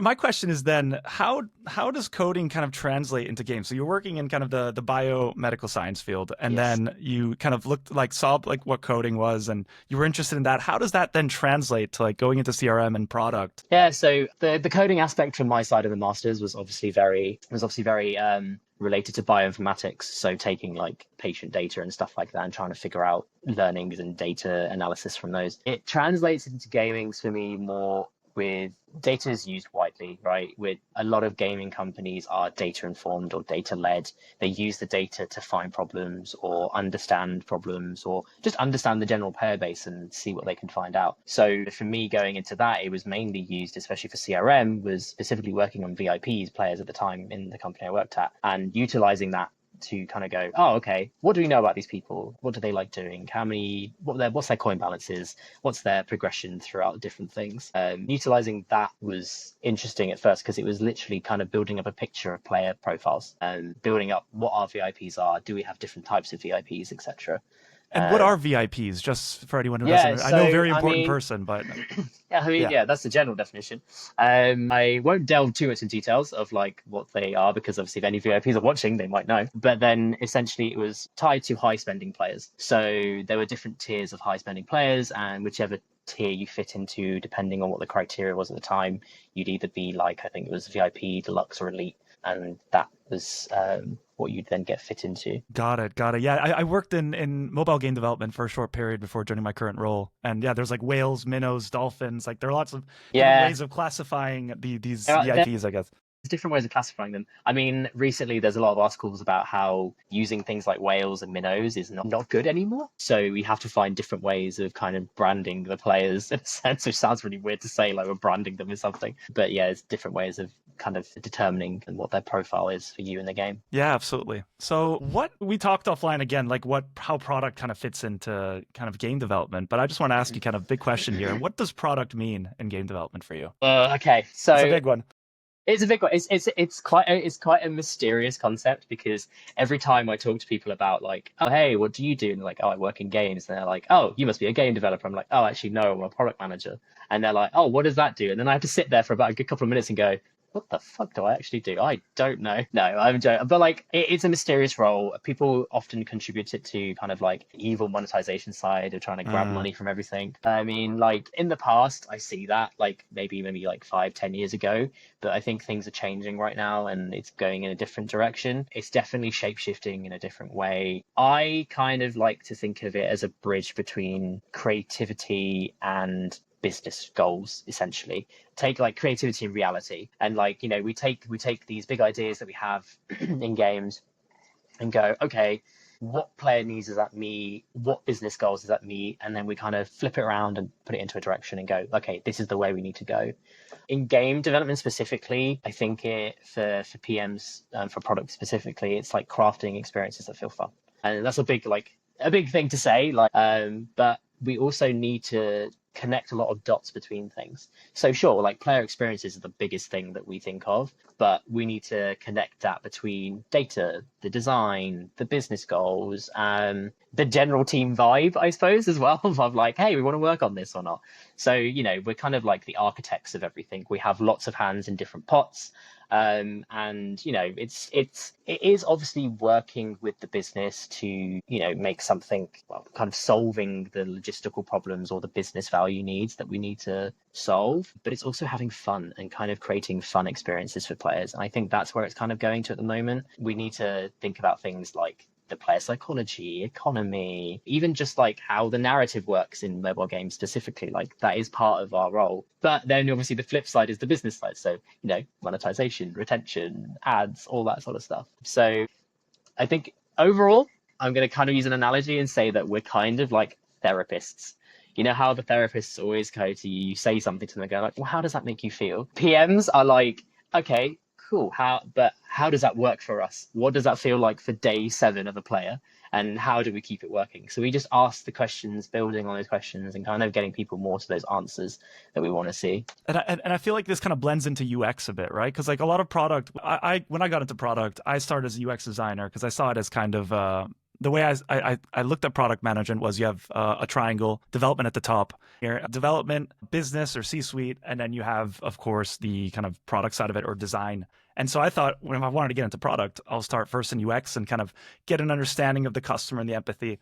My question is then, how does coding kind of translate into games? So you're working in kind of the biomedical science field, and Yes. then you kind of looked like saw like what coding was, and you were interested in that. How does that then translate to like going into CRM and product? Yeah, so the coding aspect from my side of the masters was obviously very related to bioinformatics. So taking like patient data and stuff like that and trying to figure out learnings and data analysis from those. It translates into gaming for me more with data is used widely, right? With a lot of gaming companies are data informed or data led. They use the data to find problems or understand problems or just understand the general player base and see what they can find out. So for me going into that, it was mainly used, especially for CRM, was specifically working on VIPs, players at the time in the company I worked at, and utilizing that to kind of go, oh, okay, what do we know about these people? What do they like doing? What's their coin balances? What's their progression throughout different things? Utilizing that was interesting at first because it was literally kind of building up a picture of player profiles and building up what our VIPs are. Do we have different types of VIPs, etc. And what Uh, are VIPs? Just for anyone who doesn't yeah, know, I know so very I important mean, person, but yeah, yeah. yeah, that's the general definition. I won't delve too much in details of like what they are because obviously if any VIPs are watching, they might know. But then essentially it was tied to high spending players. So there were different tiers of high spending players, and whichever tier you fit into, depending on what the criteria was at the time, you'd either be like I think it was VIP, deluxe, or elite, and that was what you'd then get fit into. Got it. Got it. Yeah, I worked in mobile game development for a short period before joining my current role. And yeah, there's like whales, minnows, dolphins. Like there are lots of different Yeah, ways of classifying these there VIPs, I guess. there's different ways of classifying them. I mean, recently there's a lot of articles about how using things like whales and minnows is not good anymore. So we have to find different ways of kind of branding the players in a sense, which sounds really weird to say, like we're branding them as something. But yeah, it's different ways of kind of determining what their profile is for you in the game. Yeah, absolutely. So what we talked offline again, like what how product kind of fits into kind of game development. But I just want to ask you kind of big question here. What does product mean in game development for you? Okay, It's a so big one. it's a big one. It's quite a mysterious concept because every time I talk to people about like, oh hey, what do you do? And they're like, oh, I work in games. And they're like, oh, you must be a game developer. I'm like, oh, actually, no, I'm a product manager. And they're like, oh, what does that do? And then I have to sit there for about a good couple of minutes and go, what the fuck do I actually do? I don't know. No, I'm joking. But like, it's a mysterious role. People often contribute it to kind of like evil monetization side of trying to grab Uh, money from everything. I mean, like in the past, I see that like maybe like 5, 10 years ago, but I think things are changing right now and it's going in a different direction. It's definitely shape shifting in a different way. I kind of like to think of it as a bridge between creativity and business goals essentially. Take like creativity and reality, and like we take these big ideas that we have in games and go, okay, what player needs does that meet? What business goals does that meet? And then we kind of flip it around and put it into a direction and go, okay, this is the way we need to go. In game development specifically, I think it for PMs for products specifically, it's like crafting experiences that feel fun, and that's a big thing to say. But we also need to connect a lot of dots between things. So sure, like player experiences are the biggest thing that we think of, but we need to connect that between data, the design, the business goals, the general team vibe, I suppose, as well, of like, hey, we want to work on this or not. So, we're kind of like the architects of everything. We have lots of hands in different pots. And it is obviously working with the business to make something, well, kind of solving the logistical problems or the business value needs that we need to solve, but it's also having fun and kind of creating fun experiences for players. And I think that's where it's kind of going to at the moment. We need to think about things like the player psychology, economy, even just like how the narrative works in mobile games specifically. Like that is part of our role. But then obviously the flip side is the business side. So, monetization, retention, ads, all that sort of stuff. So I think overall, I'm going to kind of use an analogy and say that we're kind of like therapists. You know how the therapists always go to you, say something to them and go like, well, how does that make you feel? PMs are like, okay, cool. How does that work for us? What does that feel like for day 7 of a player? And how do we keep it working? So we just ask the questions, building on those questions and kind of getting people more to those answers that we want to see. and I feel like this kind of blends into UX a bit, right? Because like a lot of product, I when I got into product, I started as a UX designer because I saw it as kind of the way I looked at product management was you have a triangle, development at the top, here, development, business or C-suite, and then you have, of course, the kind of product side of it or design. And so I thought when I wanted to get into product, I'll start first in UX and kind of get an understanding of the customer and the empathy,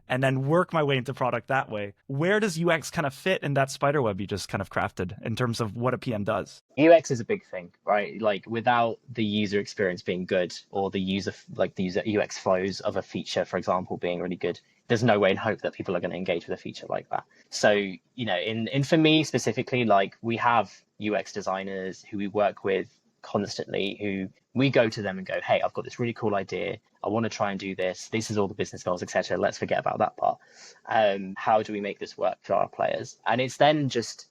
and then work my way into product that way. Where does UX kind of fit in that spider web you just kind of crafted in terms of what a PM does? UX is a big thing, right? Like without the user experience being good or the user UX flows of a feature, for example, being really good, there's no way in hope that people are going to engage with a feature like that. So, in for me specifically, like we have UX designers who we work with constantly who we go to them and go, hey, I've got this really cool idea. I want to try and do this. This is all the business goals, etc. Let's forget about that part. How do we make this work for our players? And it's then just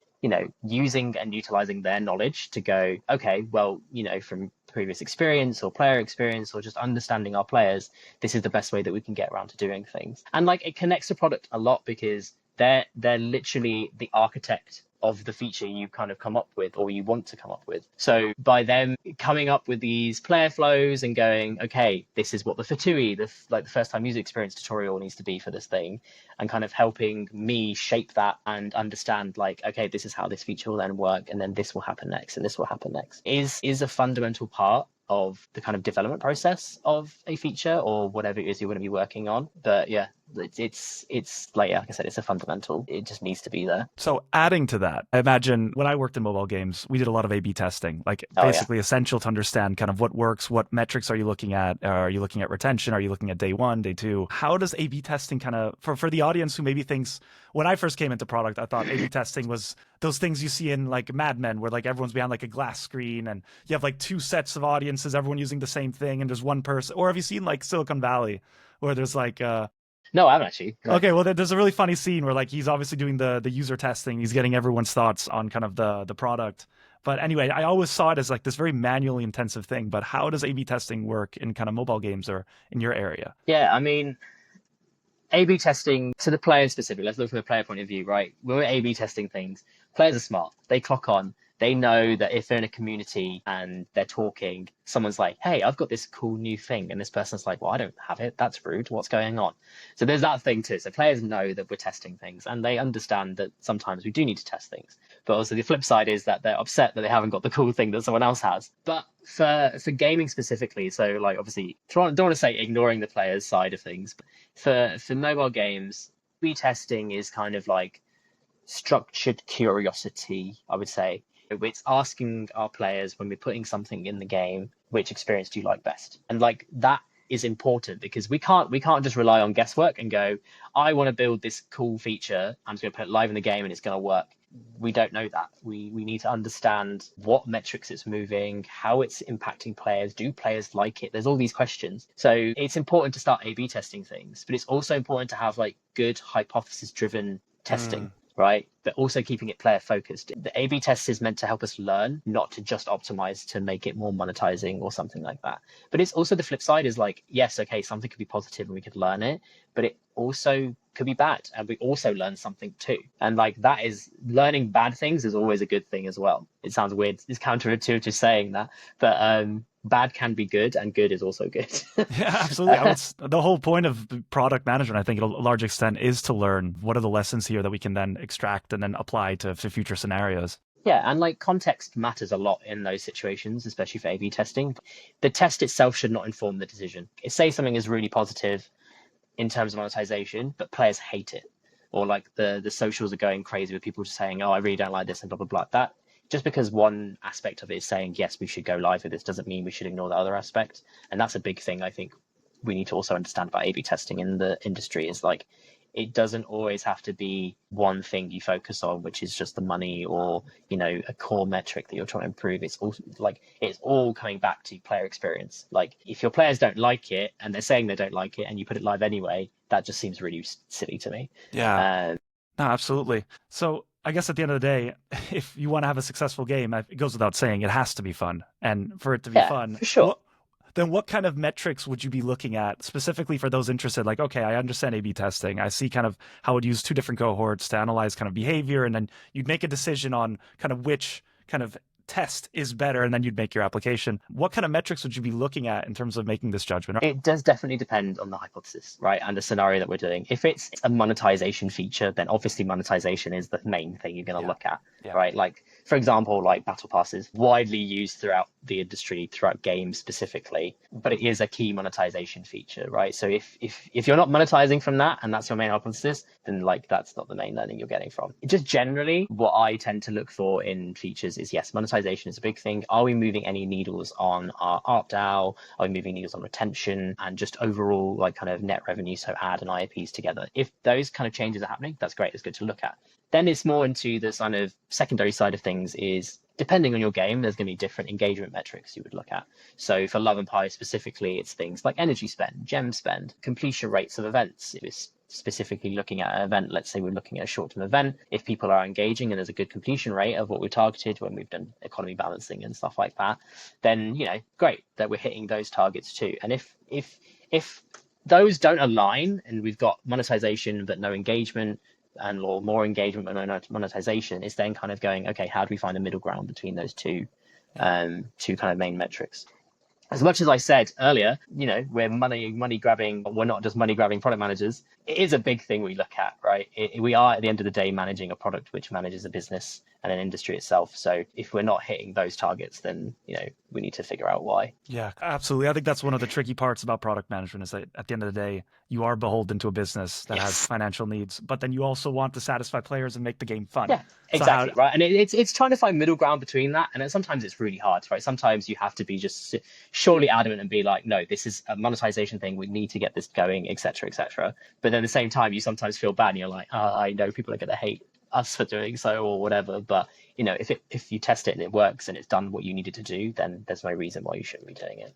using and utilizing their knowledge to go, okay, well, from previous experience or player experience or just understanding our players, this is the best way that we can get around to doing things. And like it connects to product a lot because they're literally the architect of the feature you kind of come up with or you want to come up with. So by them coming up with these player flows and going, okay, this is what the Fatui, the first time user experience tutorial needs to be for this thing, and kind of helping me shape that and understand like, okay, this is how this feature will then work, and then this will happen next, and this will happen next, is a fundamental part of the kind of development process of a feature or whatever it is you're going to be working on. But yeah, it's like I said, it's a fundamental. It just needs to be there. So adding to that, I imagine when I worked in mobile games, we did a lot of A/B testing, like basically essential to understand kind of what works, what metrics are you looking at? Are you looking at retention? Are you looking at day one, day two? How does A/B testing kind of, for the audience who maybe thinks, when I first came into product, I thought A/B testing was those things you see in like Mad Men where like everyone's behind like a glass screen and you have like two sets of audiences, everyone using the same thing and there's one person? Or have you seen like Silicon Valley where there's like no, I haven't actually. No. Okay, well, there's a really funny scene where like he's obviously doing the user testing. He's getting everyone's thoughts on kind of the product. But anyway, I always saw it as like this very manually intensive thing. But how does A/B testing work in kind of mobile games or in your area? Yeah, I mean, A/B testing to the player specifically. Let's look from the player point of view, right? When we're A/B testing things, players are smart. They clock on. They know that if they're in a community and they're talking, someone's like, hey, I've got this cool new thing. And this person's like, well, I don't have it. That's rude. What's going on? So there's that thing too. So players know that we're testing things and they understand that sometimes we do need to test things. But also the flip side is that they're upset that they haven't got the cool thing that someone else has. But for gaming specifically, so like obviously, don't want to say ignoring the players' side of things, but for mobile games, A/B testing is kind of like structured curiosity, I would say. It's asking our players when we're putting something in the game, which experience do you like best? And like that is important because we can't just rely on guesswork and go, I want to build this cool feature, I'm just going to put it live in the game and it's going to work. We don't know that. We need to understand what metrics it's moving, how it's impacting players. Do players like it? There's all these questions. So it's important to start A/B testing things, but it's also important to have like good hypothesis driven testing. Right, but also keeping it player focused. The A/B test is meant to help us learn, not to just optimize to make it more monetizing or something like that. But it's also the flip side is like, yes, okay, something could be positive and we could learn it, but it also could be bad and we also learn something too. And like that is learning bad things is always a good thing as well. It sounds weird, it's counterintuitive saying that, but bad can be good and good is also good. Yeah, absolutely. The whole point of product management, I think, to a large extent, is to learn what are the lessons here that we can then extract and then apply to future scenarios. Yeah, and like context matters a lot in those situations, especially for A/B testing. The test itself should not inform the decision. If say something is really positive in terms of monetization, but players hate it, or like the socials are going crazy with people just saying, oh, I really don't like this and blah, blah, blah. That just because one aspect of it is saying, yes, we should go live with this doesn't mean we should ignore the other aspect. And that's a big thing I think we need to also understand about A/B testing in the industry is like, it doesn't always have to be one thing you focus on, which is just the money or, a core metric that you're trying to improve. It's also like, it's all coming back to player experience. Like if your players don't like it and they're saying they don't like it and you put it live anyway, that just seems really silly to me. Yeah, no, absolutely. So I guess at the end of the day, if you want to have a successful game, it goes without saying, it has to be fun. And for it to be fun, for sure. Then what kind of metrics would you be looking at specifically for those interested? Like, okay, I understand A/B testing. I see kind of how it use two different cohorts to analyze kind of behavior. And then you'd make a decision on kind of which kind of test is better, and then you'd make your application. What kind of metrics would you be looking at in terms of making this judgment? It does definitely depend on the hypothesis, right? And the scenario that we're doing. If it's a monetization feature, then obviously monetization is the main thing you're going to look at, right? Like, for example, like battle passes, widely used throughout the industry, throughout games specifically, but it is a key monetization feature, right? So if you're not monetizing from that and that's your main hypothesis, then like that's not the main learning you're getting from. Just generally, what I tend to look for in features is, yes, monetization is a big thing. Are we moving any needles on our ARPDAU? Are we moving needles on retention and just overall like kind of net revenue, so ad and IAPs together? If those kind of changes are happening, that's great. It's good to look at. Then it's more into the kind of secondary side of things is, depending on your game, there's going to be different engagement metrics you would look at. So for Love and Pie specifically, it's things like energy spend, gem spend, completion rates of events. If it's specifically looking at an event, let's say we're looking at a short-term event, if people are engaging and there's a good completion rate of what we've targeted when we've done economy balancing and stuff like that, then, you know, great that we're hitting those targets too. And if those don't align and we've got monetization but no engagement, and or more engagement but no monetization, is then kind of going, okay, how do we find a middle ground between those two kind of main metrics? As much as I said earlier, you know, we're money grabbing, we're not just money grabbing product managers. It is a big thing we look at, right? We are at the end of the day managing a product which manages a business and an industry itself. So if we're not hitting those targets, then, you know, we need to figure out why. Yeah, absolutely. I think that's one of the tricky parts about product management is that at the end of the day, you are beholden to a business that has financial needs, but then you also want to satisfy players and make the game fun. Yeah, exactly. Right. And it's trying to find middle ground between that. And sometimes it's really hard, right? Sometimes you have to be just surely adamant and be like, no, this is a monetization thing. We need to get this going, et cetera, et cetera. But then at the same time, you sometimes feel bad and you're like, oh, I know people are going to hate us for doing so or whatever. But, you know, if you test it and it works and it's done what you needed to do, then there's no reason why you shouldn't be doing it.